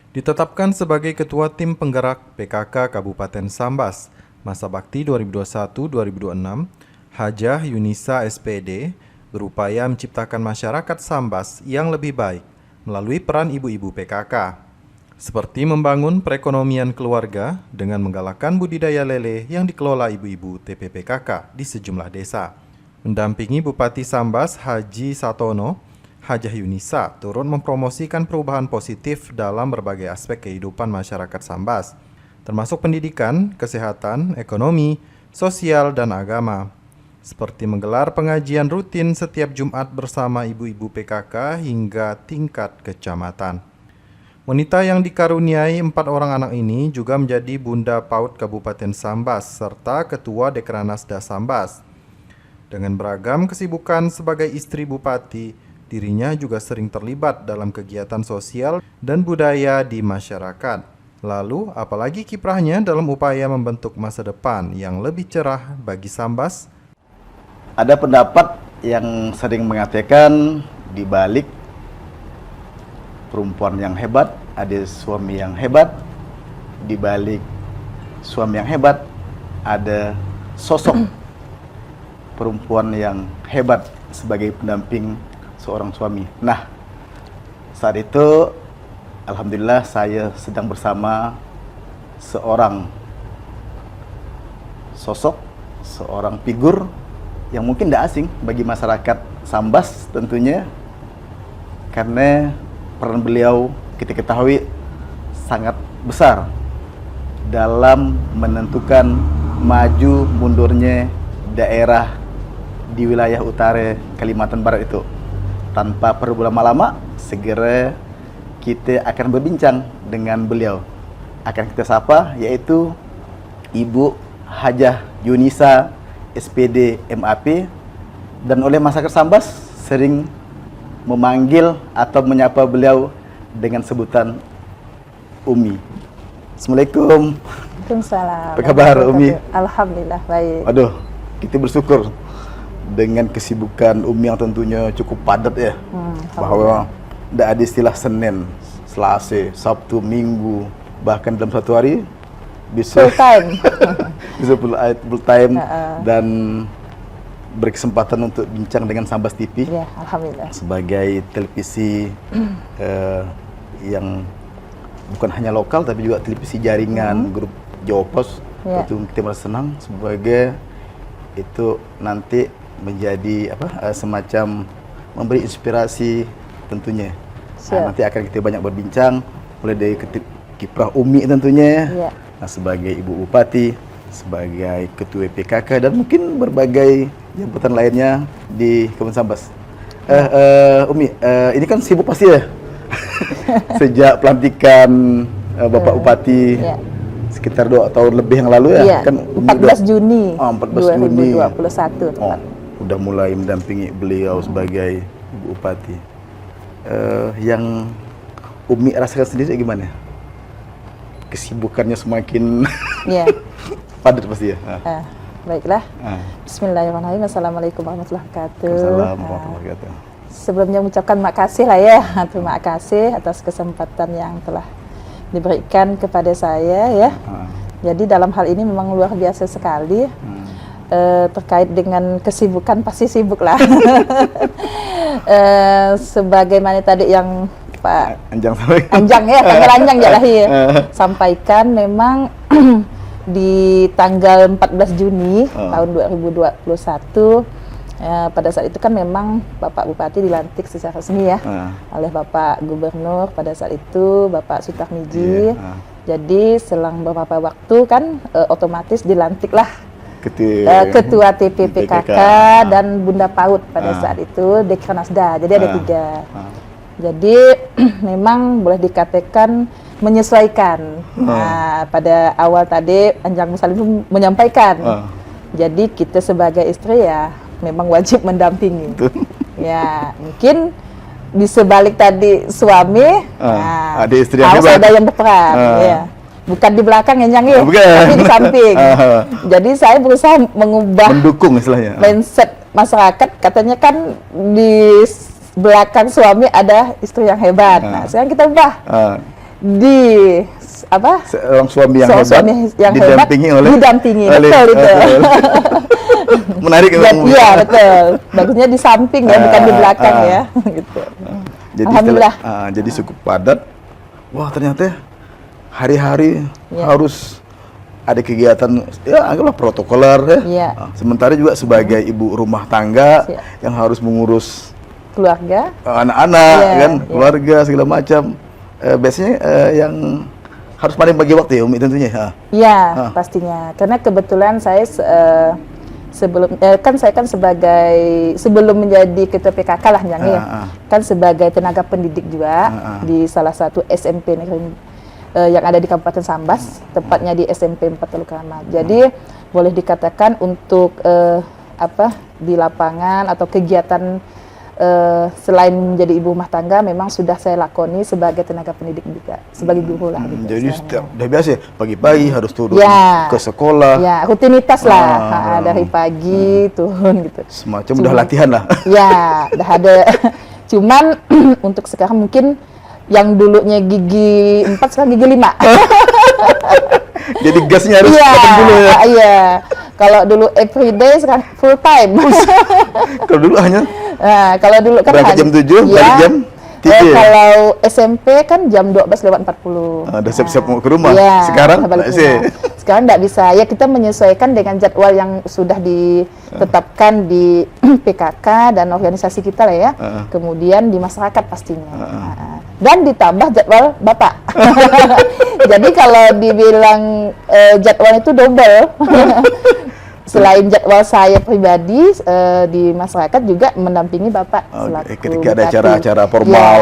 Ditetapkan sebagai Ketua Tim Penggerak PKK Kabupaten Sambas masa bakti 2021-2026, Hajah Yunisa SPD berupaya menciptakan masyarakat Sambas yang lebih baik melalui peran ibu-ibu PKK, seperti membangun perekonomian keluarga dengan menggalakkan budidaya lele yang dikelola ibu-ibu TPPKK di sejumlah desa. Mendampingi Bupati Sambas Haji Satono, Hajah Yunisa turut mempromosikan perubahan positif dalam berbagai aspek kehidupan masyarakat Sambas, termasuk pendidikan, kesehatan, ekonomi, sosial, dan agama, seperti menggelar pengajian rutin setiap Jumat bersama ibu-ibu PKK hingga tingkat kecamatan. Wanita yang dikaruniai 4 orang anak ini juga menjadi Bunda PAUD Kabupaten Sambas serta Ketua Dekranasda Sambas. Dengan beragam kesibukan sebagai istri bupati, dirinya juga sering terlibat dalam kegiatan sosial dan budaya di masyarakat. Lalu, apalagi kiprahnya dalam upaya membentuk masa depan yang lebih cerah bagi Sambas? Ada pendapat yang sering mengatakan di balik perempuan yang hebat ada suami yang hebat, di balik suami yang hebat ada sosok perempuan yang hebat sebagai pendamping seorang suami. Nah, saat itu alhamdulillah saya sedang bersama seorang sosok, seorang figur yang mungkin tidak asing bagi masyarakat Sambas tentunya, karena peran beliau kita ketahui sangat besar dalam menentukan maju mundurnya daerah di wilayah utara Kalimantan Barat itu. Tanpa perlu berlama-lama, segera kita akan berbincang dengan beliau. Akan kita sapa, yaitu Ibu Hajah Yunisa SPD MAP, dan oleh masyarakat Sambas sering memanggil atau menyapa beliau dengan sebutan Umi. Assalamualaikum. Waalaikumsalam. Apa kabar Umi? Alhamdulillah baik. Aduh, kita bersyukur dengan kesibukan Umi yang tentunya cukup padat ya, bahwa tidak ada istilah Senin, Selasa, Sabtu, Minggu, bahkan dalam satu hari bisa full time, bisa full time dan berkesempatan untuk bincang dengan Sambas TV. Ya, alhamdulillah. Sebagai televisi yang bukan hanya lokal tapi juga televisi jaringan grup Jawa Pos. Itu kita merasa senang sebagai itu nanti menjadi semacam memberi inspirasi tentunya. Nah, nanti akan kita banyak berbincang mulai dari kiprah Umi tentunya, nah, sebagai Ibu Bupati, sebagai Ketua PKK, dan mungkin berbagai jabatan lainnya di Kabupaten Sambas. Umi, ini kan sibuk pasti ya sejak pelantikan Bapak Bupati sekitar 2 tahun lebih yang lalu ya, kan 14 Juni 14 Juni 2021. Udah mulai mendampingi beliau sebagai Ibu Bupati. Yang Umi rasakan sendiri gimana? Kesibukannya semakin padat pasti ya? Baiklah. Bismillahirrahmanirrahim. Assalamualaikum warahmatullahi wabarakatuh. Assalamualaikum warahmatullahi wabarakatuh. Sebelumnya mengucapkan makasih lah ya, terima kasih atas kesempatan yang telah diberikan kepada saya ya. Jadi dalam hal ini memang luar biasa sekali. Terkait dengan kesibukan pasti sibuk lah. Sebagaimana tadi yang Pak Anjang ya, tanggal Anjang ya lahir sampaikan, memang di tanggal 14 Juni tahun 2021 pada saat itu kan memang Bapak Bupati dilantik secara resmi ya oleh Bapak Gubernur pada saat itu, Bapak Sutarmiji. Jadi selang beberapa waktu kan otomatis dilantiklah Ketua TPPKK dan Bunda PAUD pada saat itu Dekranasda. Jadi ada 3. Jadi memang boleh dikatakan menyesuaikan. Nah, pada awal tadi Anjang Musalim menyampaikan. Jadi kita sebagai istri ya memang wajib mendampingi. Ya, mungkin di sebalik tadi suami, ada istri yang harus ada yang berperan. Ya. Bukan di belakang Anjang ya, tapi di samping. Jadi saya berusaha mengubah mendukung istilahnya mindset masyarakat. Katanya kan di belakang suami ada istri yang hebat. Nah, sekarang kita ubah. di apa? Seorang suami yang hebat, Suami yang didampingi hebat, oleh didampingi, betul itu. betul. Menarik ya, Bu. Iya betul. Bagusnya di samping ya, bukan di belakang ya. Gitu. Jadi Alhamdulillah. jadi cukup padat. Wah, ternyata hari-hari harus ada kegiatan ya anggaplah protokoler ya. Iya. Sementara juga sebagai ibu rumah tangga yang harus mengurus Keluarga. anak-anak kan, Iya. keluarga segala macam. Biasanya yang harus paling bagi waktu ya Umi tentunya. Iya, pastinya. Karena kebetulan saya sebelum saya kan sebagai sebelum menjadi ketua PKK lah kan sebagai tenaga pendidik juga di salah satu SMP negeri yang ada di Kabupaten Sambas, tepatnya di SMP 4 Teluk Kramat. Jadi boleh dikatakan untuk di lapangan atau kegiatan selain menjadi ibu rumah tangga, memang sudah saya lakoni sebagai tenaga pendidik juga, sebagai guru lah. Gitu, jadi setiap udah biasa ya, pagi-pagi harus turun ke sekolah. Ya, rutinitas lah, dari pagi turun gitu. Semacam udah latihan lah. Ya, udah ada. Cuman untuk sekarang mungkin yang dulunya gigi 4 sekarang gigi 5. Jadi gasnya harus tekan dulu ya. Iya. Kalau dulu everyday sekarang full time. Kalau dulu hanya kalau dulu kan berangkat jam 7, balik jam 3. Kalau SMP kan jam 12:40. Udah siap-siap mau ke rumah. Ya, Sekarang balik rumah. Sekarang nggak bisa. Ya kita menyesuaikan dengan jadwal yang sudah ditetapkan di PKK dan organisasi kita lah ya. Kemudian di masyarakat pastinya. Dan ditambah jadwal Bapak. Jadi kalau dibilang jadwal itu double. Selain jadwal saya pribadi di masyarakat juga mendampingi Bapak selaku ketika ada bupati. acara-acara formal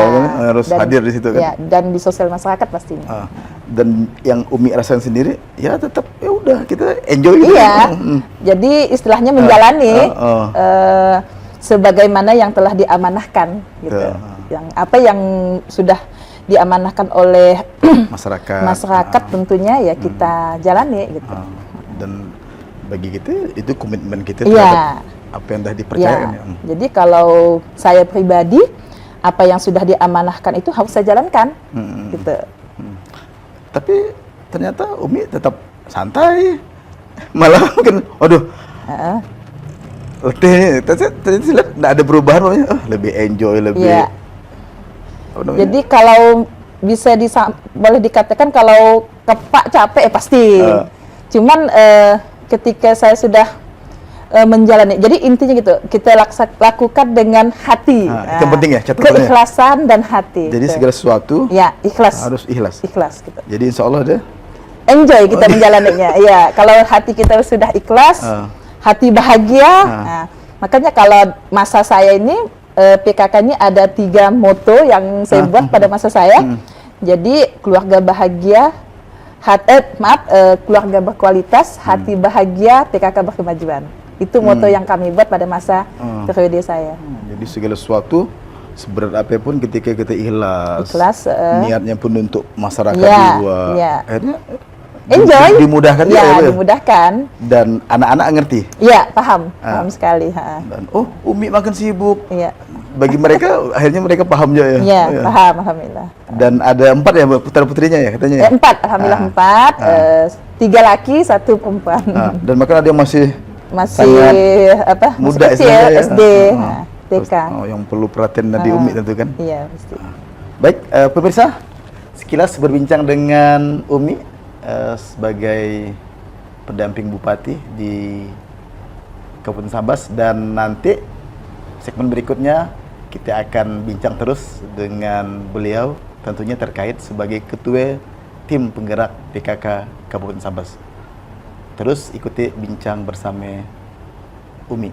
harus hadir di situ kan. Ya, dan di sosial masyarakat pastinya. Dan yang Umi rasain sendiri ya tetap ya udah kita enjoy gitu. Iya. Jadi istilahnya menjalani sebagaimana yang telah diamanahkan gitu. Yang apa yang sudah diamanahkan oleh masyarakat tentunya ya kita jalani gitu. Dan bagi kita itu komitmen kita terhadap apa yang sudah dipercayakan. Jadi kalau saya pribadi apa yang sudah diamanahkan itu harus saya jalankan gitu. Tapi ternyata Umi tetap santai. Malah mungkin letih. Ternyata tidak ada perubahan, lebih enjoy, lebih jadi kalau bisa boleh dikatakan kalau kepak capek pasti. Cuman ketika saya sudah menjalani, jadi intinya gitu, kita lakukan dengan hati. Itu penting ya, catatannya. Keikhlasan dan hati. Jadi segala sesuatu ikhlas. Harus ikhlas. Ikhlas gitu. Jadi insya Allah deh. Enjoy kita menjalaninya. Iya, kalau hati kita sudah ikhlas, hati bahagia. Makanya kalau masa saya ini PKK-nya ada 3 moto yang saya buat pada masa saya. Jadi keluarga bahagia, keluarga berkualitas, hati bahagia, PKK berkemajuan. Itu moto yang kami buat pada masa periode saya. Jadi segala sesuatu seberat apapun ketika kita ikhlas, niatnya pun untuk masyarakat di luar, akhirnya enjoy, dimudahkan dimudahkan. Dan anak-anak ngerti. Iya, paham sekali. Dan Umi makin sibuk. Iya. Bagi mereka akhirnya mereka paham juga ya. Iya, paham, alhamdulillah. Dan ada 4 ya putra-putrinya ya katanya ya? 4, alhamdulillah 4. 3 laki, 1 perempuan. Dan maka ada yang masih muda kecil, SD, TK. Yang perlu perhatian dari Umi tentu kan? Iya, pasti. Baik, pemirsa, sekilas berbincang dengan Umi sebagai pendamping bupati di Kabupaten Sambas, dan nanti segmen berikutnya kita akan bincang terus dengan beliau tentunya terkait sebagai ketua tim penggerak PKK Kabupaten Sambas. Terus ikuti bincang bersama Umi.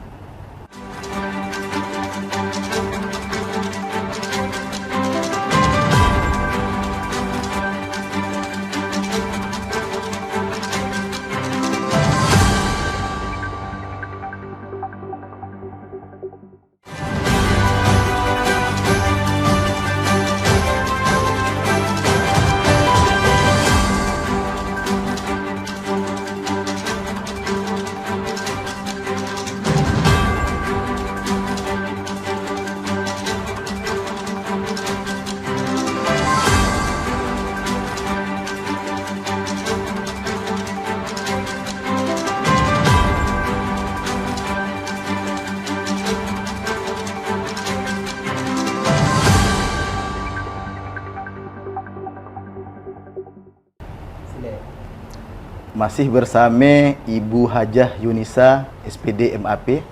masih bersama Ibu Hajah Yunisa SPD MAP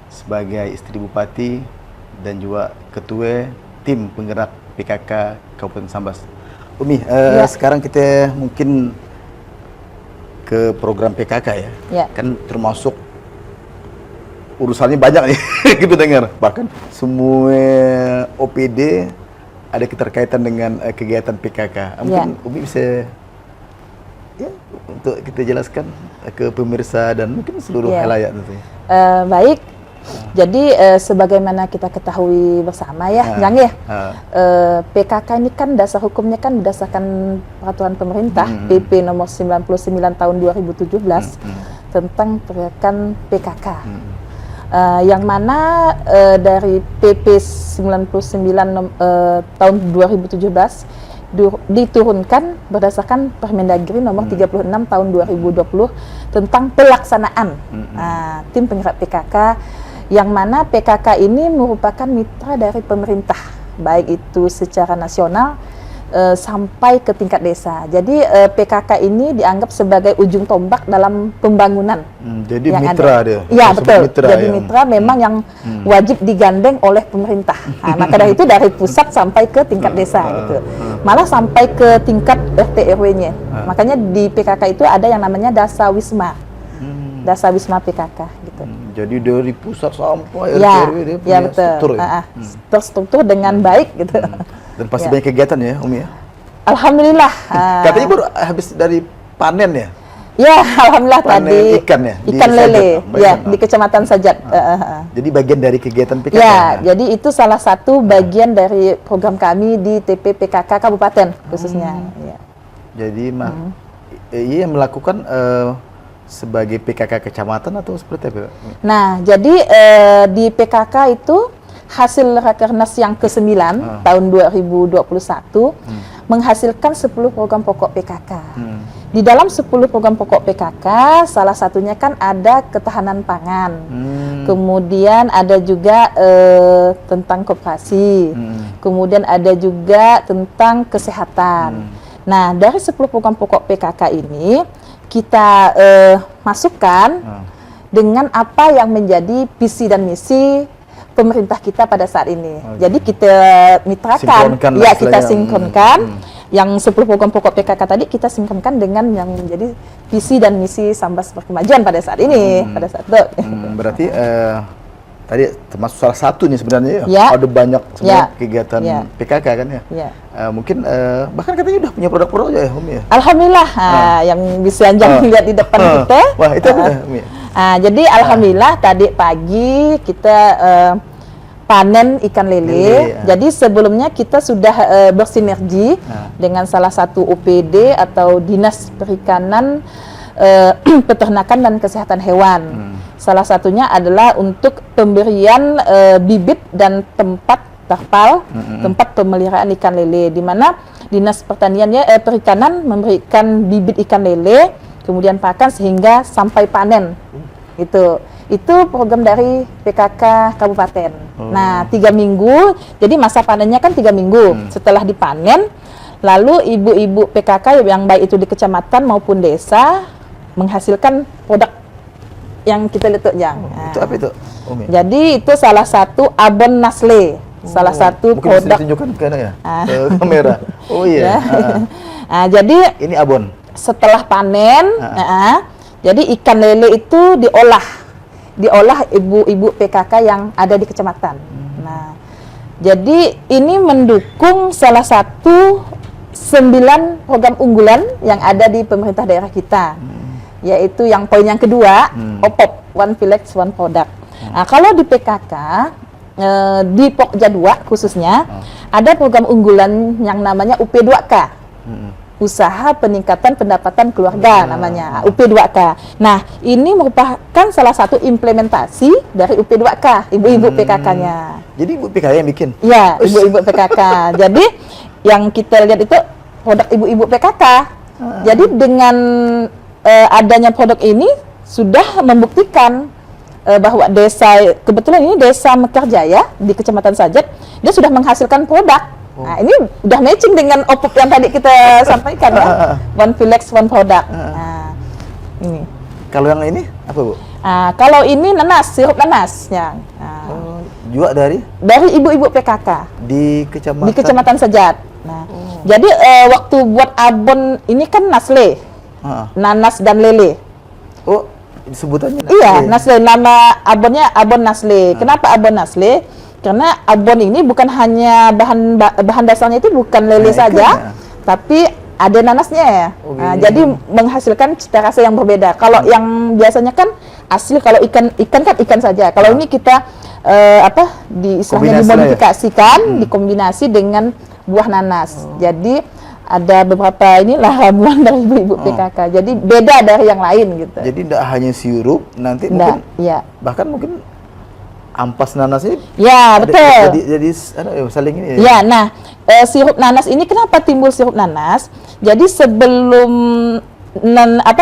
sebagai istri Bupati dan juga ketua tim penggerak PKK Kabupaten Sambas. Umi, sekarang kita mungkin ke program PKK ya. Kan termasuk urusannya banyak nih kita dengar. Bahkan semua OPD ada keterkaitan dengan kegiatan PKK. Mungkin Umi bisa untuk kita jelaskan ke pemirsa dan mungkin seluruh halayak tentunya. Baik. Jadi sebagaimana kita ketahui bersama ya, PKK ini kan dasar hukumnya kan berdasarkan peraturan pemerintah PP nomor 99 tahun 2017 tentang pergerakan PKK. Yang mana dari PP 99 tahun 2017 diturunkan berdasarkan Permendagri nomor 36 tahun 2020 tentang pelaksanaan tim penggerak PKK, yang mana PKK ini merupakan mitra dari pemerintah, baik itu secara nasional sampai ke tingkat desa. Jadi PKK ini dianggap sebagai ujung tombak dalam pembangunan. Jadi mitra ada. Iya betul. Jadi mitra memang yang wajib digandeng oleh pemerintah. Maka dari itu dari pusat sampai ke tingkat desa gitu. Malah sampai ke tingkat RT RW-nya. Makanya di PKK itu ada yang namanya Dasa Wisma. Dasa Wisma PKK gitu. Jadi dari pusat sampai RT RW dia punya struktur ya. Terstruktur dengan baik gitu. Dan pasti banyak kegiatan ya, Umi ya? Alhamdulillah. Katanya baru habis dari panen ya? Ya, alhamdulillah panen tadi ikan ya? Ikan lele, ya di Kecamatan Sajat. Jadi bagian dari kegiatan PKK? Ya, jadi itu salah satu bagian dari program kami di TP PKK Kabupaten khususnya. Ya. Jadi iya melakukan sebagai PKK Kecamatan atau seperti apa? Nah, jadi di PKK itu hasil Rakernas yang ke-9 tahun 2021 menghasilkan 10 program pokok PKK. Di dalam 10 program pokok PKK, salah satunya kan ada ketahanan pangan. Kemudian ada juga tentang koperasi. Kemudian ada juga tentang kesehatan. Nah, dari 10 program pokok PKK ini kita masukkan dengan apa yang menjadi visi dan misi pemerintah kita pada saat ini. Jadi kita mitrakan, ya kita sinkronkan. Yang 10 program pokok PKK tadi kita sinkronkan dengan yang menjadi visi dan misi Sambas Berkemajuan pada saat ini. Pada saat itu. Berarti tadi termasuk salah satu nih sebenarnya ya. Ada banyak kegiatan PKK kan ya. Mungkin bahkan katanya udah punya produk-produk ya, Umi ya. Alhamdulillah, yang bisa Anjang lihat di depan kita. Wah, itu apa, Umi? Jadi alhamdulillah tadi pagi kita panen ikan lele. Jadi sebelumnya kita sudah bersinergi dengan salah satu OPD atau Dinas Perikanan, Peternakan dan Kesehatan Hewan. Salah satunya adalah untuk pemberian bibit dan tempat terpal, tempat pemeliharaan ikan lele, di mana Dinas Perikanan memberikan bibit ikan lele, kemudian pakan sehingga sampai panen. Itu program dari PKK Kabupaten. Nah, 3 minggu, jadi masa panennya kan 3 minggu. Setelah dipanen, lalu ibu-ibu PKK yang baik itu di kecamatan maupun desa menghasilkan produk yang kita lihat itu apa itu, Umi? Jadi itu salah satu abon Nasle, salah satu mungkin produk. bisa ditunjukkan ke kamera. Oh iya. Jadi ini abon. Setelah panen, jadi ikan lele itu diolah ibu-ibu PKK yang ada di kecamatan. Nah, jadi ini mendukung salah satu 9 program unggulan yang ada di pemerintah daerah kita, yaitu yang poin yang kedua, OPOP, One Village One Product. Nah, kalau di PKK, di Pokja 2 khususnya, ada program unggulan yang namanya UP2K. Usaha Peningkatan Pendapatan Keluarga namanya, UP2K. Nah, ini merupakan salah satu implementasi dari UP2K, ibu-ibu PKK-nya. Jadi ibu PKK yang bikin? Iya, ibu-ibu PKK. Jadi, yang kita lihat itu produk ibu-ibu PKK. Jadi, dengan adanya produk ini, sudah membuktikan bahwa desa, kebetulan ini desa Mekarjaya di Kecamatan Sajat, dia sudah menghasilkan produk Nah, ini udah matching dengan OPUP yang tadi kita sampaikan ya. One Village, one product. Nah, ini. Kalau yang ini apa, Bu? Kalau ini nanas, sirup nanas yang Juga dari ibu-ibu PKK di kecamatan. di Kecamatan Sejat. Nah, jadi waktu buat abon ini kan Nasle, nanas dan lele. Oh, sebutannya Nasle. Iya, Nasle. Nama abonnya abon Nasle. Kenapa abon Nasle? Karena abon ini bukan hanya bahan dasarnya itu bukan lele saja, tapi ada nanasnya ya. Jadi menghasilkan cita rasa yang berbeda. Kalau yang biasanya kan asli, kalau ikan kan ikan saja. Kalau ini kita istilahnya dimodifikasikan, dikombinasi dengan buah nanas. Jadi ada beberapa inilah ramuan dari ibu-ibu PKK. Jadi beda dari yang lain gitu. Jadi tidak hanya sirup, nanti mungkin bahkan mungkin ampas nanasnya. Ya, betul. Jadi saling ini. Ya, nah sirup nanas ini kenapa timbul sirup nanas? Jadi sebelum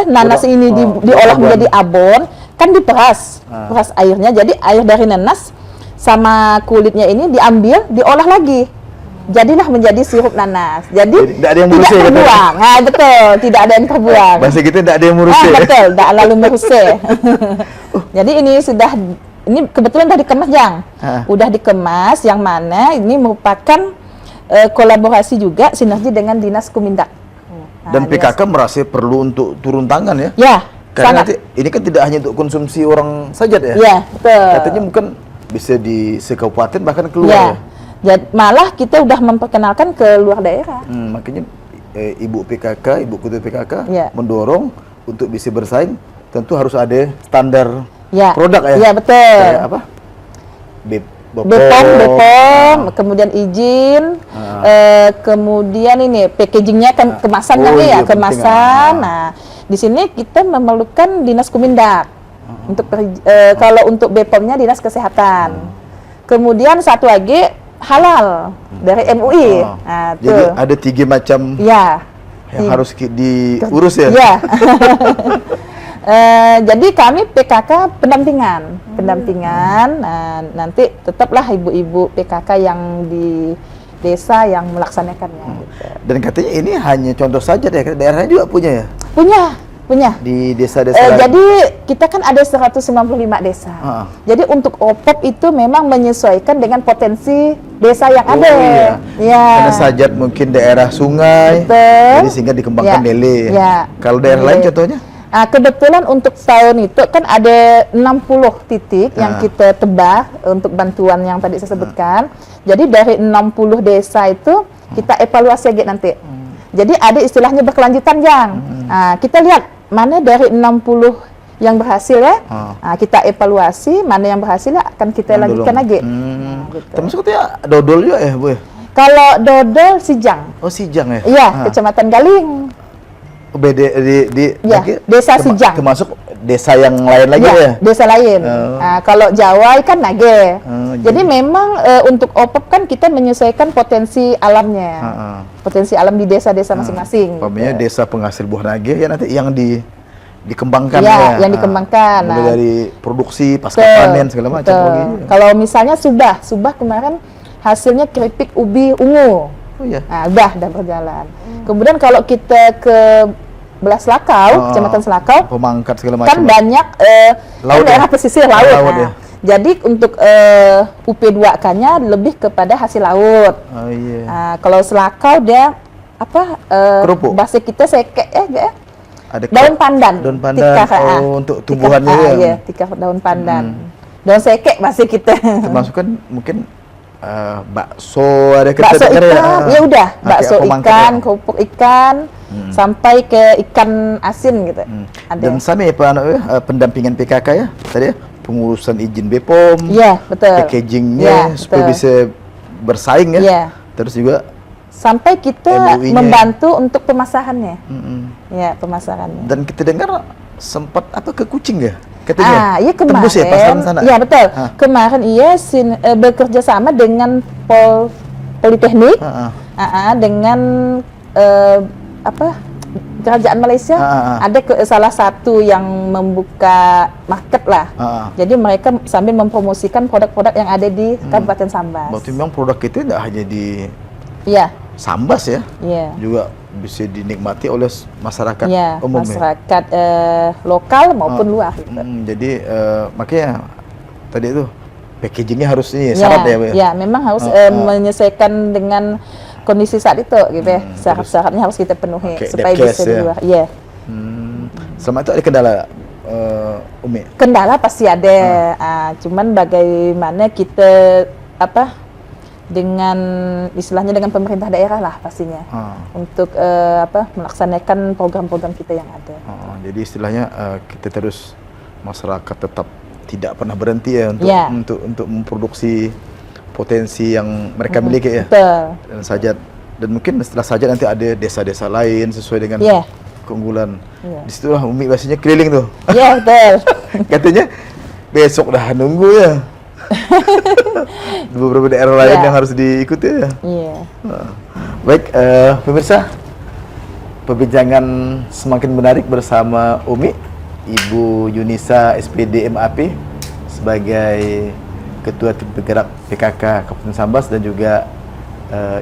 nanas ini diolah menjadi abon, kan diperas, peras airnya. Jadi air dari nanas sama kulitnya ini diambil, diolah lagi. Jadilah menjadi sirup nanas. Jadi tidak ada yang meruse, tidak terbuang. Nah, betul, tidak ada yang terbuang. Bahasa kita tidak ada yang meruse. Betul, tidak lalu meruse. Jadi ini kebetulan udah dikemas, Jang. Udah dikemas, yang mana ini merupakan kolaborasi juga sinergi dengan Dinas Kumindak. Dan PKK merasa perlu untuk turun tangan ya? Ya, karena nanti ini kan tidak hanya untuk konsumsi orang saja ya? Ya, betul. Katanya mungkin bisa di sekabupaten bahkan keluar ya? Jadi, malah kita udah memperkenalkan ke luar daerah. Makanya Ibu PKK, Ibu Ketua PKK mendorong untuk bisa bersaing, tentu harus ada standar produk ya? Iya, betul. Kayak apa? BPOM, kemudian izin, kemudian ini packagingnya kan kemasan kemasan. Nah, di sini kita memerlukan Dinas Kumindak untuk kalau untuk BPOM-nya Dinas Kesehatan. Kemudian satu lagi halal dari MUI. Nah, jadi ada 3 macam yang harus diurus ya. Iya. Jadi kami PKK pendampingan. Nanti tetaplah ibu-ibu PKK yang di desa yang melaksanakannya. Gitu. Dan katanya ini hanya contoh saja ya, daerahnya juga punya ya? Punya. Di desa-desa jadi kita kan ada 195 desa. Jadi untuk OPOP itu memang menyesuaikan dengan potensi desa yang ada. Karena Sajat mungkin daerah sungai, jadi sehingga dikembangkan lele. Kalau daerah lain contohnya? Kebetulan untuk tahun itu kan ada 60 titik yang kita tebah untuk bantuan yang tadi saya sebutkan. Jadi dari 60 desa itu kita evaluasi lagi nanti. Jadi ada istilahnya berkelanjutan, Jang. Kita lihat mana dari 60 yang berhasil ya, kita evaluasi, mana yang berhasil akan kita lanjutkan lagi. Gitu. Termasuk ya dodol juga ya, Bu? Kalau dodol Sijang. Oh, Sijang ya? Iya, Kecamatan Galing. Beda desa Sijang. Termasuk desa yang lain lagi ya? Desa lain. Kalau Jawa kan Nage. Jadi memang untuk OPOP kan kita menyesuaikan potensi alamnya. Potensi alam di desa-desa masing-masing. Pokoknya desa penghasil buah Nage ya nanti yang dikembangkan yang dikembangkan. Mulai dari produksi, pasca panen segala macam. Kalau misalnya Subah kemarin hasilnya keripik ubi ungu. Oh iya. Udah berjalan. Kemudian kalau kita ke Belas Lakau, Kecamatan Selakau, Pemangkat segala macam. Kan banyak daerah pesisir laut. Jadi untuk UP2K-nya lebih kepada hasil laut. Kalau Selakau dia kerupuk. Bahasa kita sekek ada daun pandan. Untuk tumbuhannya ya. Tikar daun pandan. Daun sekek bahasa kita. Termasuk kan mungkin bakso ada bakso ikan, ya udah bakso ikan, kerupuk ikan, sampai ke ikan asin gitu. Dan sama ya pendampingan PKK ya tadi ya, pengurusan izin BPOM, betul. Packagingnya supaya bisa bersaing ya. Terus juga sampai kita membantu untuk pemasarannya. Pemasarannya. Dan kita dengar sempat ke Kucing ya? Katanya, iya kemarin. Tembus ya pasaran sana? Iya betul. Kemarin bekerja sama dengan Politeknik, dengan Kerajaan Malaysia. Ada salah satu yang membuka market lah. Jadi mereka sambil mempromosikan produk-produk yang ada di Kabupaten Sambas. Berarti memang produk kita tidak hanya Iya. Sambas ya, Iya. juga bisa dinikmati oleh masyarakat Iya, umum masyarakat lokal maupun luar. Gitu. Jadi makanya tadi itu packagingnya harus ini syarat ya, Bu, ya? Ya, memang harus menyesuaikan dengan kondisi saat itu, gitu ya. Syarat-syaratnya harus kita penuhi Okay, supaya bisa di luar. Iya. Selama itu ada kendala, Umi? Kendala pasti ada, cuman bagaimana kita dengan istilahnya dengan pemerintah daerah lah pastinya untuk melaksanakan program-program kita yang ada. Jadi istilahnya kita terus masyarakat tetap tidak pernah berhenti ya untuk memproduksi potensi yang mereka miliki ya. Betul. Dan sajat, dan mungkin setelah sajat nanti ada desa-desa lain sesuai dengan keunggulan. Disitulah Umi biasanya keliling tuh. Iya, betul. Katanya besok dah nunggu ya. Beberapa daerah lain yang harus diikuti ya. Iya. Baik, pemirsa, perbincangan semakin menarik bersama Umi, Ibu Yunisa SPD MAP sebagai Ketua Tim Penggerak PKK Kabupaten Sambas dan juga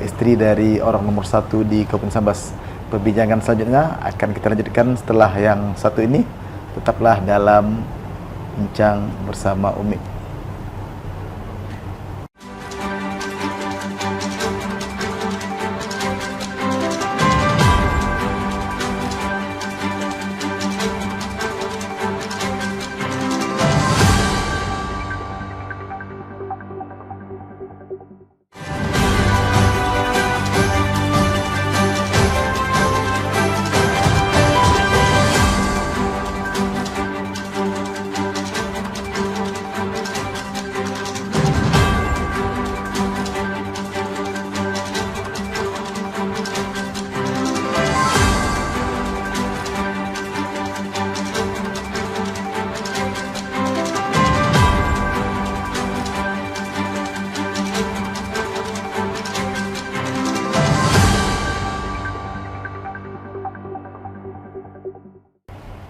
istri dari orang nomor 1 di Kabupaten Sambas. Perbincangan selanjutnya akan kita lanjutkan setelah yang satu ini. Tetaplah dalam Bincang bersama Umi.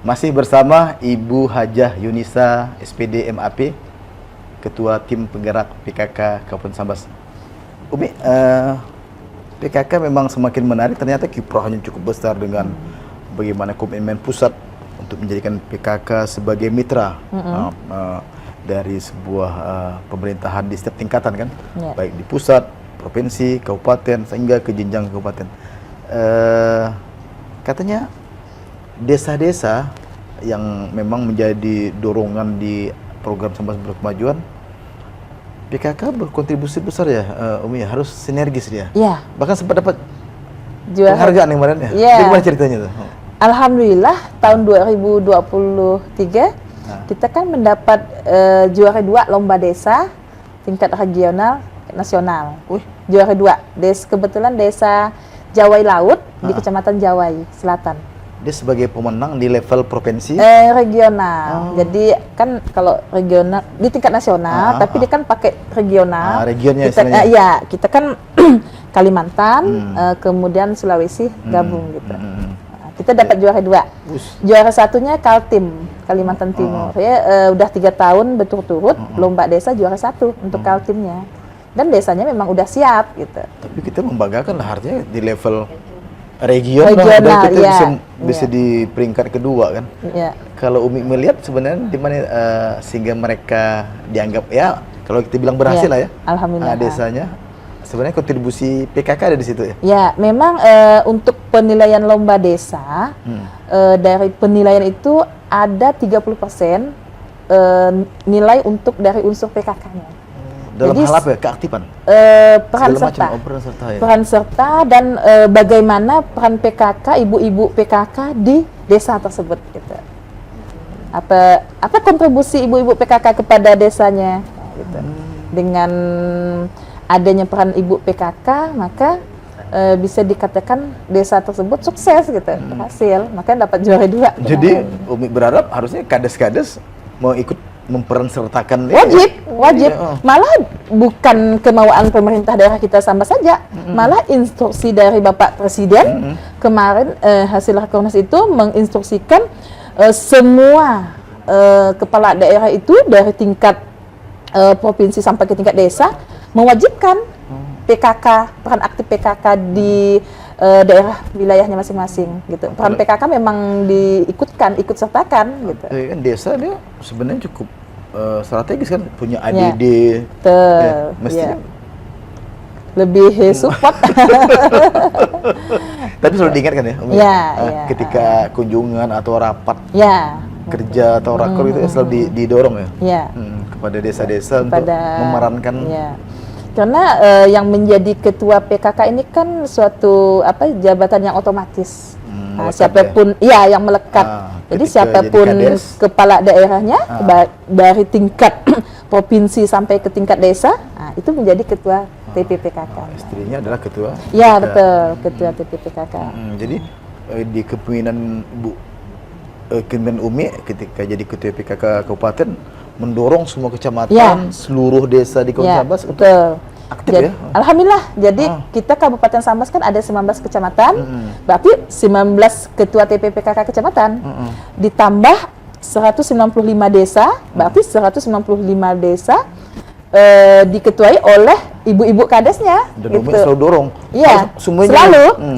Masih bersama Ibu Hajah Yunisa SPD MAP, Ketua Tim Penggerak PKK Kabupaten Sambas. Umi, PKK memang semakin menarik, ternyata kiprahnya cukup besar dengan bagaimana komitmen pusat untuk menjadikan PKK sebagai mitra dari sebuah pemerintahan di setiap tingkatan kan, baik di pusat, provinsi, kabupaten, sehingga ke jenjang kabupaten. Katanya desa-desa yang memang menjadi dorongan di program Sambas Berkemajuan, PKK berkontribusi besar ya, Umi, harus sinergis dia. Iya. Bahkan sempat dapat Juara. penghargaan yang kemarin ya. Iya. Gimana ceritanya tuh? Alhamdulillah tahun 2023 kita kan mendapat juara 2 lomba desa tingkat regional nasional. Juara 2. Kebetulan desa Jawai Laut di Kecamatan Jawai Selatan. Dia sebagai pemenang di level provinsi? Regional. Jadi kan kalau regional di tingkat nasional, tapi dia kan pakai regional. Regionnya kita, kita kan Kalimantan, kemudian Sulawesi gabung gitu. Kita dapat juara 2. Juara satunya Kaltim Kalimantan Timur. Ya, udah 3 tahun berturut-turut lomba desa juara 1 untuk Kaltimnya. Dan desanya memang udah siap gitu. Tapi kita membanggakan lah, artinya di level regional kita bisa di peringkat kedua kan. Kalau Umi melihat sebenarnya di mana sehingga mereka dianggap ya, kalau kita bilang berhasil lah ya. Alhamdulillah. Desanya sebenarnya kontribusi PKK ada di situ ya. Ya, memang untuk penilaian lomba desa dari penilaian itu ada 30% nilai untuk dari unsur PKK-nya. Dalam hal apa ya? Keaktifan? Peran serta. Peran serta ya? Peran serta dan bagaimana peran PKK, ibu-ibu PKK di desa tersebut gitu. Apa kontribusi ibu-ibu PKK kepada desanya gitu. Dengan adanya peran ibu PKK, maka bisa dikatakan desa tersebut sukses gitu, berhasil, makanya dapat juara 2. Jadi Umi berharap harusnya kades-kades mau ikut memperansertakan. Wajib. Malah bukan kemauan pemerintah daerah kita sama saja, malah instruksi dari Bapak Presiden kemarin hasil rakornas itu menginstruksikan semua kepala daerah itu dari tingkat provinsi sampai ke tingkat desa mewajibkan PKK, peran aktif PKK di daerah wilayahnya masing-masing gitu. Peran PKK memang ikut sertakan gitu. Kan desa dia sebenarnya cukup strategis kan, punya Ya. ADD. Betul. Mestinya lebih support. tapi selalu diingatkan ya, Umi, Ya, ketika kunjungan atau rapat Ya. kerja atau rakor itu selalu didorong ya, Ya. kepada desa-desa untuk memerankan. Ya. Karena yang menjadi ketua PKK ini kan suatu jabatan yang otomatis. Siapapun yang melekat. Jadi ketika siapapun jadi kades, kepala daerahnya dari tingkat provinsi sampai ke tingkat desa, itu menjadi ketua TPPKK. Istrinya adalah ketua. Ya, betul, ketua TPPKK. Jadi di kepemimpinan kepemimpinan Umi ketika jadi ketua PKK kabupaten mendorong semua kecamatan, seluruh desa di Kabupaten Sambas untuk aktif ya. Alhamdulillah. Jadi kita Kabupaten Sambas kan ada 19 kecamatan, berarti 19 ketua TPPKK kecamatan. Ditambah 195 desa, berarti 195 desa diketuai oleh ibu-ibu kadesnya. Dan gitu. Umi selalu dorong. Iya, semuanya.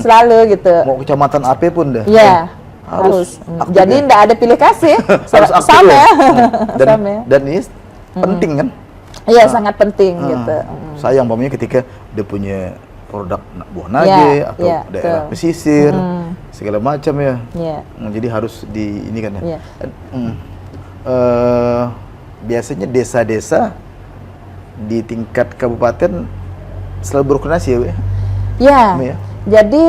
selalu gitu. Mau kecamatan AP pun dah. Iya. Harus aktif Jadi ya. enggak ada pilih kasih. Harus aktif Sama ya. ya. Sama ya. Dan ini penting kan? Iya, sangat penting gitu. Sayang umpamanya ketika dia punya produk buah nage atau daerah pesisir segala macam ya. Jadi harus di ini kan ya. Biasanya desa-desa di tingkat kabupaten selalu berkoordinasi ya, Bu? Ya. Jadi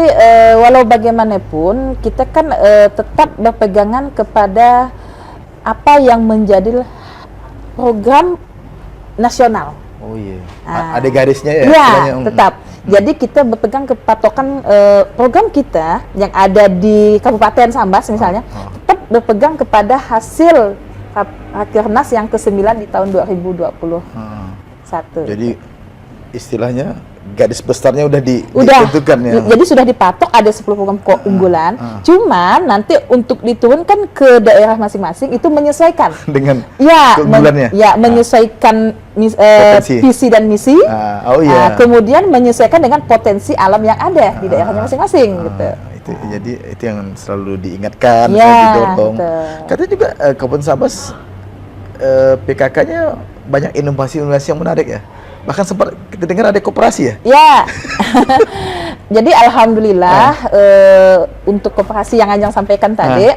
walau bagaimanapun kita kan tetap berpegangan kepada apa yang menjadi program nasional. Oh iya. Ada garisnya ya? Iya, tetap. Jadi kita berpegang ke patokan program kita yang ada di Kabupaten Sambas misalnya, tetap berpegang kepada hasil Rakernas yang ke-9 di tahun 2021. Jadi istilahnya garis besarnya udah ditentukan ya. Jadi sudah dipatok ada 10 program keunggulan. Cuman nanti untuk diturunkan ke daerah masing-masing itu menyesuaikan dengan keunggulannya. Menyesuaikan visi dan misi. Kemudian menyesuaikan dengan potensi alam yang ada di daerahnya masing-masing gitu. Jadi itu yang selalu diingatkan, didorong. Katanya juga Kabupaten Sambas PKK-nya banyak inovasi-inovasi yang menarik ya. Bahkan sempat kita dengar ada koperasi ya? Ya. Jadi alhamdulillah untuk koperasi yang Anjang sampaikan tadi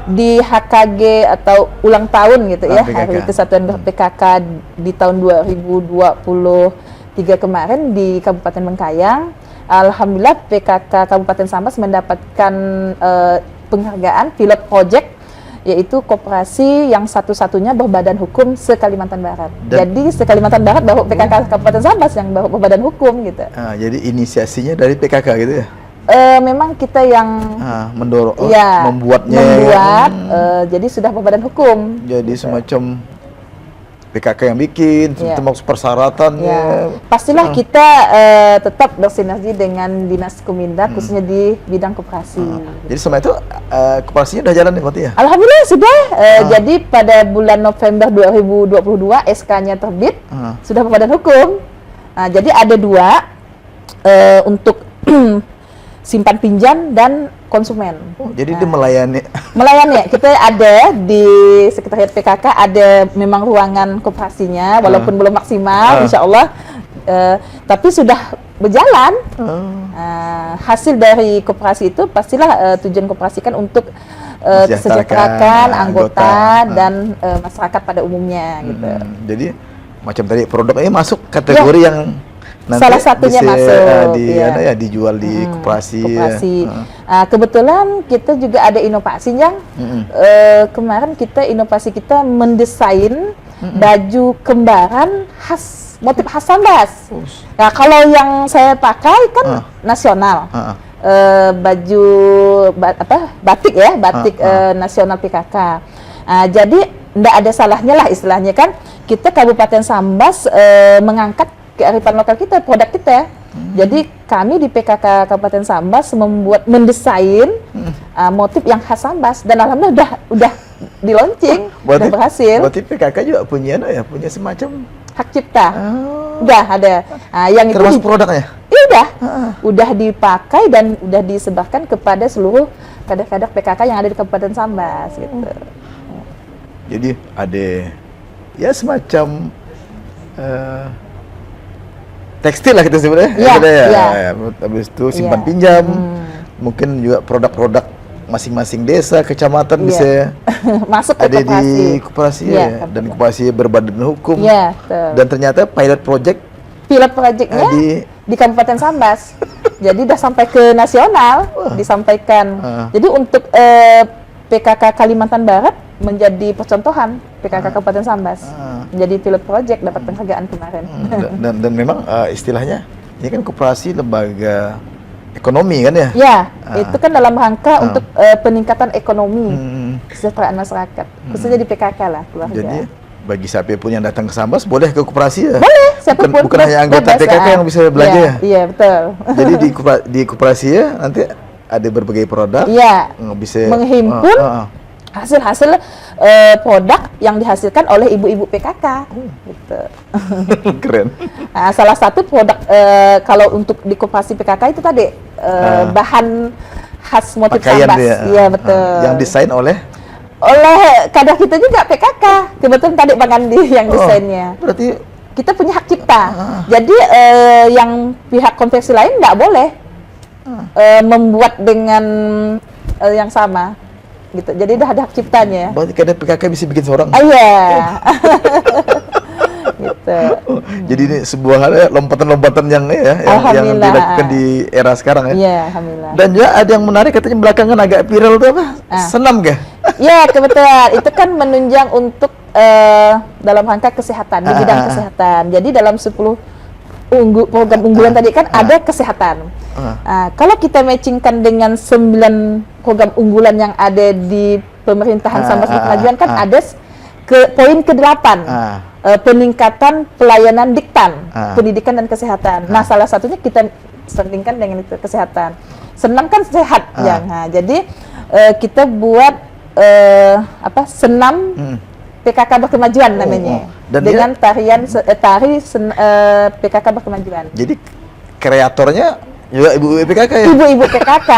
di HKG atau ulang tahun gitu ya, Hari Kesatuan PKK di tahun 2023 kemarin di Kabupaten Bengkayang. Alhamdulillah PKK Kabupaten Sambas mendapatkan penghargaan pilot project, yaitu koperasi yang satu-satunya berbadan hukum se-Kalimantan Barat. Jadi se-Kalimantan Barat baru PKK Kabupaten Sambas yang baru berbadan hukum gitu. Jadi inisiasinya dari PKK gitu ya? Memang kita yang mendorong, membuat, jadi sudah berbadan hukum. Jadi semacam PKK yang bikin, termasuk persyaratannya. Pastilah kita tetap bersinergi dengan Dinas Kominda, khususnya di bidang koperasi. Jadi sama itu koperasinya udah jalan nih berarti ya? Alhamdulillah sudah. Jadi pada bulan November 2022 SK-nya terbit, sudah berbadan hukum. Jadi ada 2 untuk simpan pinjam dan konsumen. Jadi dia melayani. Melayani. Kita ada di Sekretariat PKK ada memang ruangan koperasinya, walaupun belum maksimal, insya Allah, tapi sudah berjalan. Hasil dari koperasi itu pastilah tujuan koperasi kan untuk kesejahterakan anggota dan masyarakat pada umumnya. Gitu. Jadi macam tadi produknya masuk kategori yang nanti salah satunya masuk dijual di koperasi. Kebetulan kita juga ada inovasi yang kemarin inovasi kita mendesain baju kembaran khas motif khas Sambas. Nah, kalau yang saya pakai kan nasional. Baju batik ya, batik nasional PKK. Jadi enggak ada salahnya lah istilahnya kan kita Kabupaten Sambas mengangkat kearifan lokal kita, produk kita. Jadi kami di PKK Kabupaten Sambas mendesain motif yang khas Sambas dan alhamdulillah udah di launching, udah berhasil. Berarti PKK juga punya semacam hak cipta. Udah ada. Nah, yang itu termasuk produknya? Iya udah dipakai dan udah disebarkan kepada seluruh kader-kader PKK yang ada di Kabupaten Sambas gitu. Jadi ada ya semacam tekstil lah kita sebutnya. Ya. Habis itu simpan pinjam. Mungkin juga produk-produk masing-masing desa, kecamatan bisa masuk ke ada di koperasi ya. Dan koperasi berbadan hukum. Ya, dan ternyata pilot projectnya di Kabupaten Sambas. Jadi udah sampai ke nasional, disampaikan. Jadi untuk PKK Kalimantan Barat menjadi percontohan PKK Kabupaten Sambas. Menjadi pilot project, dapat penghargaan kemarin. Dan memang istilahnya ini kan koperasi lembaga ekonomi kan ya? Ya, itu kan dalam rangka untuk peningkatan ekonomi kesejahteraan masyarakat, khususnya di PKK lah keluarga. Jadi bagi siapapun yang datang ke Sambas boleh ke koperasi ya? Boleh, siapapun. Bukan hanya anggota PKK yang bisa belanja ya? Iya, betul. Jadi di koperasi ya nanti ada berbagai produk. Iya, bisa menghimpun hasil-hasil produk yang dihasilkan oleh ibu-ibu PKK. Gitu. Keren. Nah, salah satu produk kalau untuk di koperasi PKK itu tadi bahan khas motif Sambas. Iya, betul. Yang desain oleh kader kita juga PKK. Kebetulan tadi Bang Andi yang desainnya. Berarti kita punya hak cipta. Jadi yang pihak konveksi lain nggak boleh membuat dengan yang sama. Gitu. Jadi udah ada hak ciptanya. Berarti kader PKK bisa bikin seorang. Iya. Gitu. Jadi ini sebuah hal ya, lompatan-lompatan yang dilakukan di era sekarang ya. Iya, alhamdulillah. Dan juga ada yang menarik katanya belakangan agak viral itu apa? Senam kah? Iya, kebetulan. Itu kan menunjang untuk dalam rangka kesehatan, di bidang kesehatan. Jadi dalam 10 program unggulan tadi kan ada kesehatan. Kalau kita matchingkan dengan 9 program unggulan yang ada di pemerintahan Sambas Berkemajuan kan ada poin ke-8. Peningkatan pelayanan diktan, pendidikan dan kesehatan. Nah, salah satunya kita sandingkan dengan itu kesehatan. Senam kan sehat, Nah, jadi kita buat senam PKK Berkemajuan namanya. Dan dengan PKK Berkemajuan. Jadi kreatornya juga ibu-ibu PKK ya? Ibu-ibu PKK,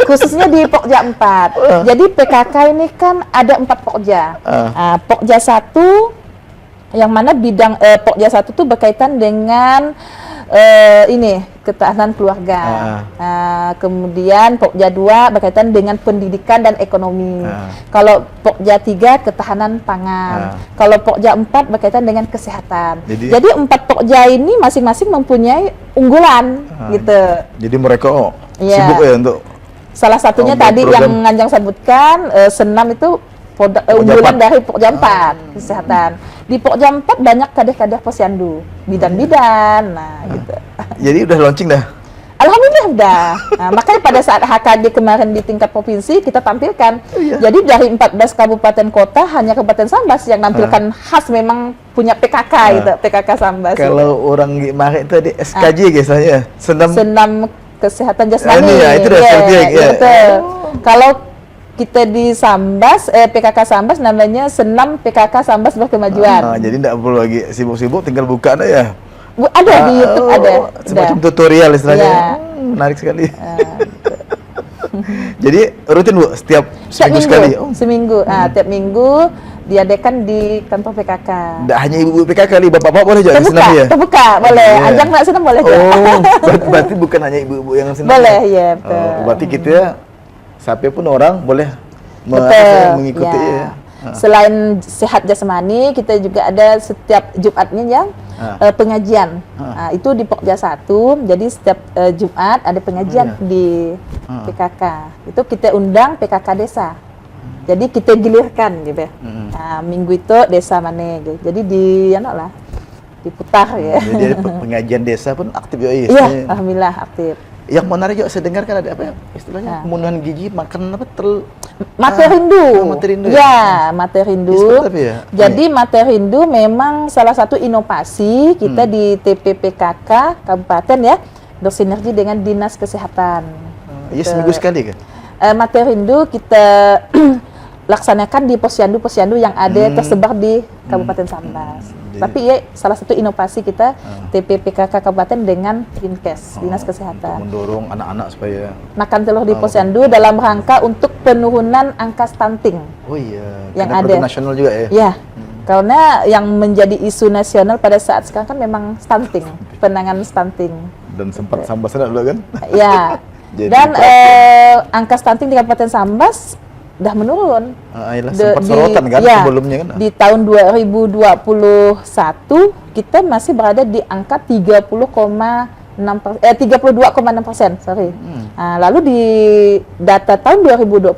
khususnya di Pokja 4. Jadi PKK ini kan ada 4 Pokja. Pokja 1 yang mana bidang Pokja 1 itu berkaitan dengan ketahanan keluarga. Kemudian Pokja 2 berkaitan dengan pendidikan dan ekonomi. Kalau Pokja 3 ketahanan pangan. Kalau Pokja 4 berkaitan dengan kesehatan. Jadi 4 Pokja ini masing-masing mempunyai unggulan gitu. Jadi mereka sibuk ya untuk salah satunya tadi program yang Anjang sebutkan senam itu unggulan dari Pokja 4 kesehatan. Di Pokja 4 banyak kader-kader posyandu, bidan-bidan, gitu. Jadi udah launching dah? Alhamdulillah udah. Nah, makanya pada saat HKD kemarin di tingkat provinsi kita tampilkan. Jadi dari 14 kabupaten kota hanya Kabupaten Sambas yang nampilkan khas memang punya PKK gitu, PKK Sambas. Kalau orang Gimare itu di SKJ biasanya, senam kesehatan jasmani. Ini ya, itu udah betul. Kalau kita di Sambas, PKK Sambas namanya Senam PKK Sambas Berkemajuan. Jadi tidak perlu lagi sibuk-sibuk, tinggal buka ada ya? Ada di YouTube ada. Semacam tutorial istilahnya. Menarik sekali. Jadi rutin Bu, setiap seminggu sekali? Seminggu, tiap minggu diadakan di kantor PKK. Tidak hanya ibu PKK kali, bapak-bapak boleh juga senam ya? Terbuka, boleh. Ajang nak senam boleh juga. Berarti bukan hanya ibu-ibu yang senam? Boleh, ya. Berarti kita siapa pun orang boleh mengikuti ya. Selain sehat jasmani, kita juga ada setiap Jumatnya yang pengajian. Itu di Pokja 1. Jadi setiap Jumat ada pengajian di PKK. Itu kita undang PKK desa. Jadi kita gilirkan gitu. Minggu itu desa mana gitu. Jadi diputar ya. Jadi pengajian desa pun aktif ya? Iya, alhamdulillah aktif. Yang menarik juga saya dengar kan ada apa ya istilahnya pemenuhan gizi makan apa mate rindu. Mate rindu. Ya? Jadi mate rindu memang salah satu inovasi kita di TPPKK Kabupaten ya, bersinergi dengan Dinas Kesehatan. Iya seminggu sekali kan? Mate rindu kita laksanakan di posyandu-posyandu yang ada tersebar di Kabupaten Sambas. Tapi ya salah satu inovasi kita TPPKK Kabupaten dengan Dinkes, Dinas Kesehatan. Mendorong anak-anak supaya makan telur di posyandu dalam rangka untuk penurunan angka stunting. Oh iya, yang ada ada nasional juga ya. Ya. Karena yang menjadi isu nasional pada saat sekarang kan memang stunting, penanganan stunting. Dan sempat Sambasnya dulu kan? Ya. Jadi Dan angka stunting di Kabupaten Sambas udah menurun. Sempat sorotan kan sebelumnya kan? Di tahun 2021 kita masih berada di angka 32,6%, sorry. Nah, lalu di data tahun 2022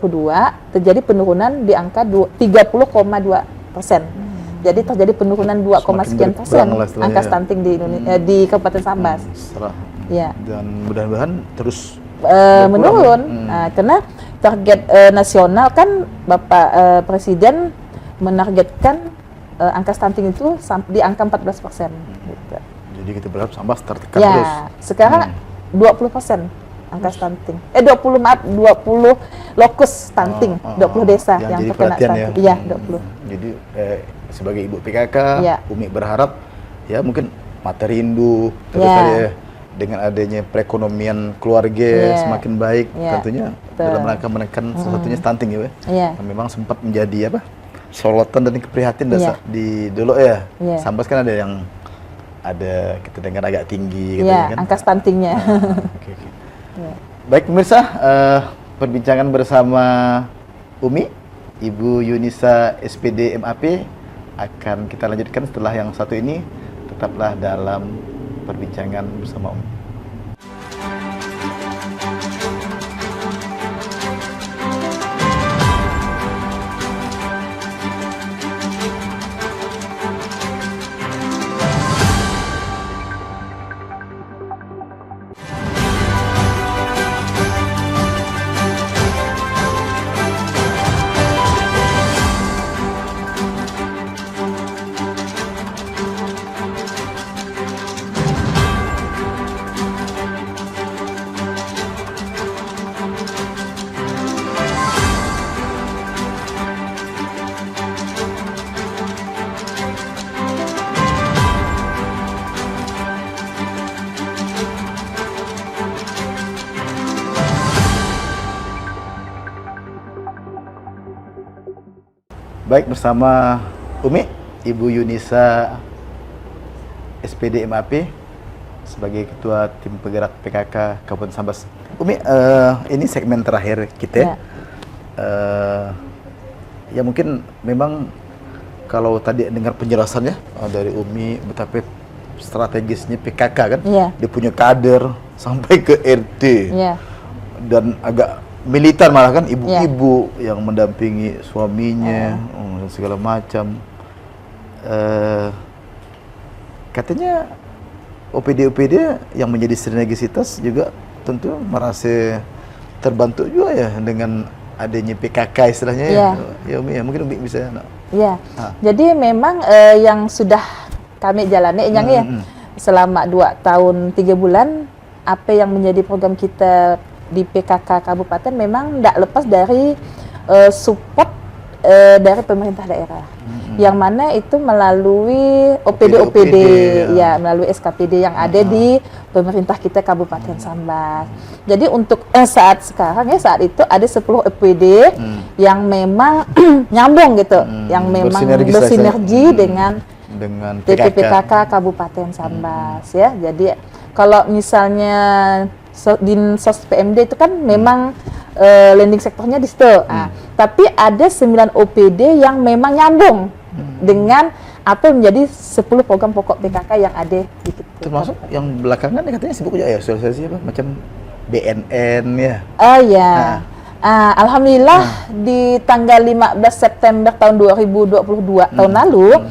terjadi penurunan di angka 30,2%. Jadi terjadi penurunan 2, sekian persen angka stunting di Indonesia, di Kabupaten Sambas. Ya. Dan mudah-mudahan terus menurun. Nah, karena target nasional kan Bapak Presiden menargetkan angka stunting itu di angka 14%. Gitu. Jadi kita berharap Sambas tertekan ya, terus. Sekarang 20% angka stunting. 20 lokus stunting, 20 desa yang terkena stunting. Iya, 20. Jadi sebagai Ibu PKK, Umi berharap ya mungkin materi Hindu terus ya, dengan adanya perekonomian keluarga semakin baik tentunya dalam rangka menekan salah satunya stunting ya. Yang memang sempat menjadi sorotan dan keprihatinan di dulu ya. Sambas kan ada kita dengar agak tinggi gitu kan. Angka stuntingnya. Baik pemirsa, perbincangan bersama Umi, Ibu Yunisa SPD MAP akan kita lanjutkan setelah yang satu ini. Tetaplah dalam perbincangan bersama Umi. Baik, bersama Umi, Ibu Yunisa SPD MAP sebagai Ketua Tim Penggerak PKK Kabupaten Sambas. Umi, ini segmen terakhir kita. Ya mungkin memang kalau tadi dengar penjelasannya dari Umi betapa strategisnya PKK kan, dia punya kader sampai ke RT dan agak militer malah kan, ibu-ibu yang mendampingi suaminya dan segala macam. Katanya OPD yang menjadi sinergisitas juga tentu merasa terbantu juga ya dengan adanya PKK istilahnya ya Umi ya. Mungkin Umi bisa jadi memang yang sudah kami jalani selama 2 tahun 3 bulan, apa yang menjadi program kita di PKK Kabupaten memang tidak lepas dari support dari pemerintah daerah, yang mana itu melalui OPD ya, melalui SKPD yang ada di pemerintah kita Kabupaten Sambas. Jadi untuk saat sekarang saat itu ada 10 OPD yang memang nyambung gitu, yang memang bersinergi dengan TPPKK Kabupaten Sambas ya. Jadi kalau misalnya Dinsos PMD itu kan memang landing sektornya di situ. Tapi ada 9 OPD yang memang nyambung dengan apa yang menjadi 10 program pokok PKK yang ada di kita. Termasuk yang belakangan katanya sibuk juga ya sosialisasi macam BNN ya. Alhamdulillah di tanggal 15 September tahun 2022 tahun lalu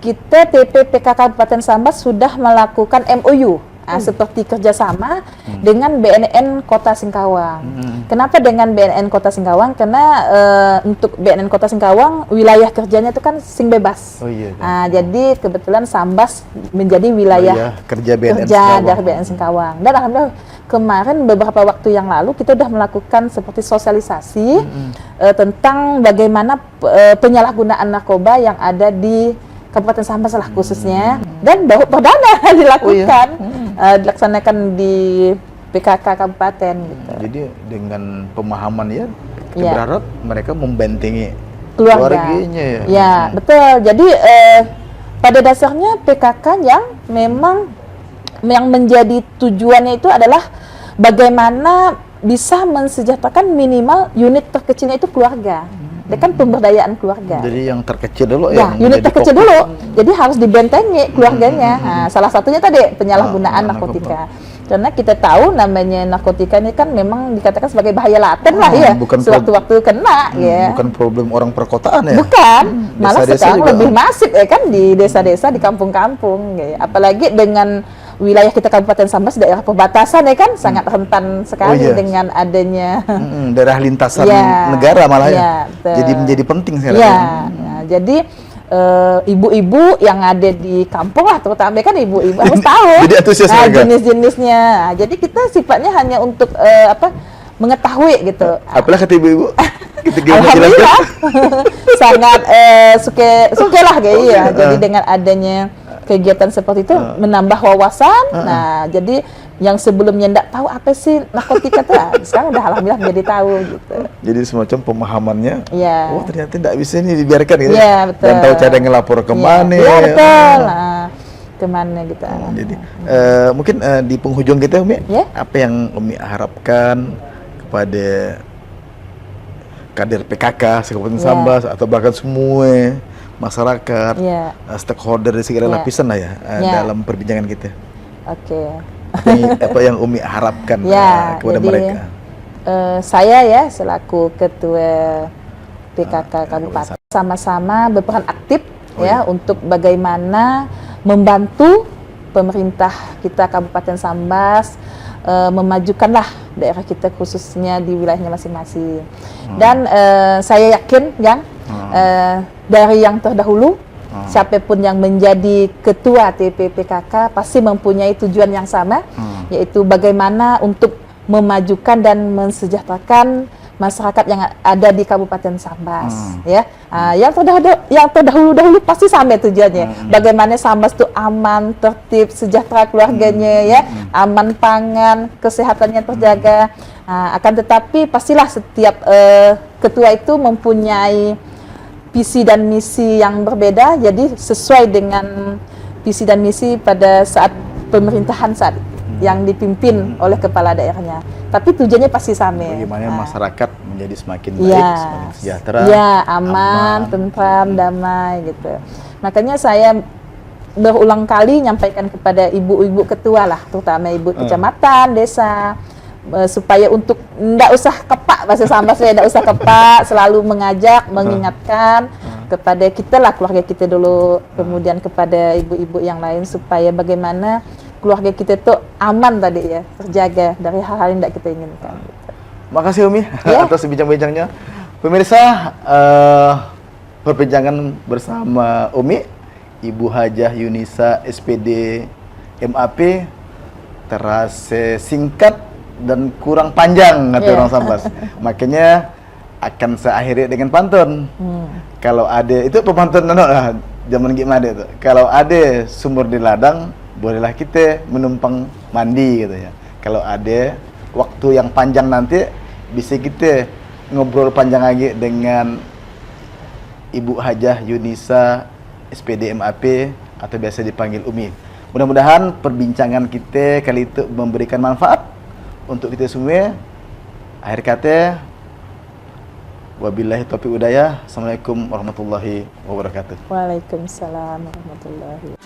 kita TPPKK Kabupaten Sambas sudah melakukan MOU seperti kerjasama dengan BNN Kota Singkawang. Kenapa dengan BNN Kota Singkawang? Karena untuk BNN Kota Singkawang wilayah kerjanya itu kan sing bebas. Jadi kebetulan Sambas menjadi wilayah kerja dari BNN Singkawang. Dan alhamdulillah kemarin beberapa waktu yang lalu kita sudah melakukan seperti sosialisasi tentang bagaimana penyalahgunaan narkoba yang ada di Kabupaten Sambas lah khususnya, dan baru perdana dilakukan, dilaksanakan di PKK Kabupaten gitu. Jadi dengan pemahaman ya, kita berharap mereka membentengi keluarganya ya. Ya, betul. Jadi pada dasarnya PKK yang memang yang menjadi tujuannya itu adalah bagaimana bisa mensejahterakan minimal unit terkecilnya itu keluarga. Dia kan pemberdayaan keluarga. Jadi yang terkecil dulu ya, unit terkecil dulu. Jadi harus dibentengi keluarganya. Nah, salah satunya tadi penyalahgunaan narkotika. Karena kita tahu namanya narkotika ini kan memang dikatakan sebagai bahaya laten lah ya. Sewaktu-waktu kena ya. Bukan problem orang perkotaan ya. Bukan, malah Desa-desa sekarang juga. lebih masif ya kan di desa-desa, di kampung-kampung ya. Apalagi dengan wilayah kita Kabupaten Sambas, daerah perbatasan ya kan, sangat rentan sekali dengan adanya daerah lintasan negara malah ya. Jadi menjadi penting saya rasa. Nah, jadi ibu-ibu yang ada di kampung lah, terutama kan ibu-ibu harus tahu jadi antusias jenis-jenisnya. Nah, jadi kita sifatnya hanya untuk mengetahui gitu. Apalah kata ibu-ibu? Alhamdulillah sangat suka lah kayaknya. Jadi dengan adanya kegiatan seperti itu menambah wawasan. Nah, jadi yang sebelumnya enggak tahu apa sih narkotika tuh, sekarang udah alhamdulillah menjadi tahu gitu. Jadi semacam pemahamannya. Ya. Oh, ternyata enggak bisa ini dibiarkan gitu. Ya, betul. Dan tahu cara ngelapor kemana. Ya, betul. Nah, kemana gitu. Jadi mungkin di penghujung kita Umi, apa yang Umi harapkan kepada kader PKK Kabupaten Sambas atau bahkan semua masyarakat, stakeholder dari segala lapisan lah ya, dalam perbincangan kita. Oke. Apa yang Umi harapkan kepada jadi, mereka? Saya ya selaku ketua PKK Kabupaten sama-sama berperan aktif untuk bagaimana membantu pemerintah kita Kabupaten Sambas memajukanlah daerah kita khususnya di wilayahnya masing-masing. Dan saya yakin dari yang terdahulu, siapapun yang menjadi ketua TPPKK pasti mempunyai tujuan yang sama, yaitu bagaimana untuk memajukan dan mensejahterakan masyarakat yang ada di Kabupaten Sambas. Yang terdahulu pasti sama tujuannya. Bagaimana Sambas itu aman, tertib, sejahtera keluarganya, aman pangan, kesehatannya terjaga. Akan tetapi pastilah setiap ketua itu mempunyai visi dan misi yang berbeda, jadi sesuai dengan visi dan misi pada saat pemerintahan saat yang dipimpin oleh kepala daerahnya. Tapi tujuannya pasti sama. Bagaimana masyarakat menjadi semakin baik, semakin sejahtera, aman, tentram, damai gitu. Makanya saya berulang kali nyampaikan kepada ibu-ibu ketua lah, terutama ibu kecamatan, desa, supaya untuk ndak usah kepak, bahasa Sambas ya, ndak usah kepak, selalu mengajak, mengingatkan kepada kita lah, keluarga kita dulu, kemudian kepada ibu-ibu yang lain, supaya bagaimana keluarga kita itu aman tadi ya, terjaga dari hal-hal yang tidak kita inginkan. Makasih Umi atas bincang-bincangnya. Pemirsa, perbincangan bersama Umi, Ibu Hajah Yunisa SPD MAP, terasa singkat dan kurang panjang kata orang Sambas. Makanya akan saya akhiri dengan pantun. Kalau ada itu pepantun zaman gimana itu. Kalau ada sumur di ladang, bolehlah kita menumpang mandi gitu ya. Kalau ada waktu yang panjang nanti bisa kita ngobrol panjang lagi dengan Ibu Hajah Yunisa SPD MAP atau biasa dipanggil Umi. Mudah-mudahan perbincangan kita kali itu memberikan manfaat untuk kita semua. Akhir kata, wabillahi taufiq hidayah. Assalamualaikum warahmatullahi wabarakatuh. Waalaikumsalam warahmatullahi wabarakatuh.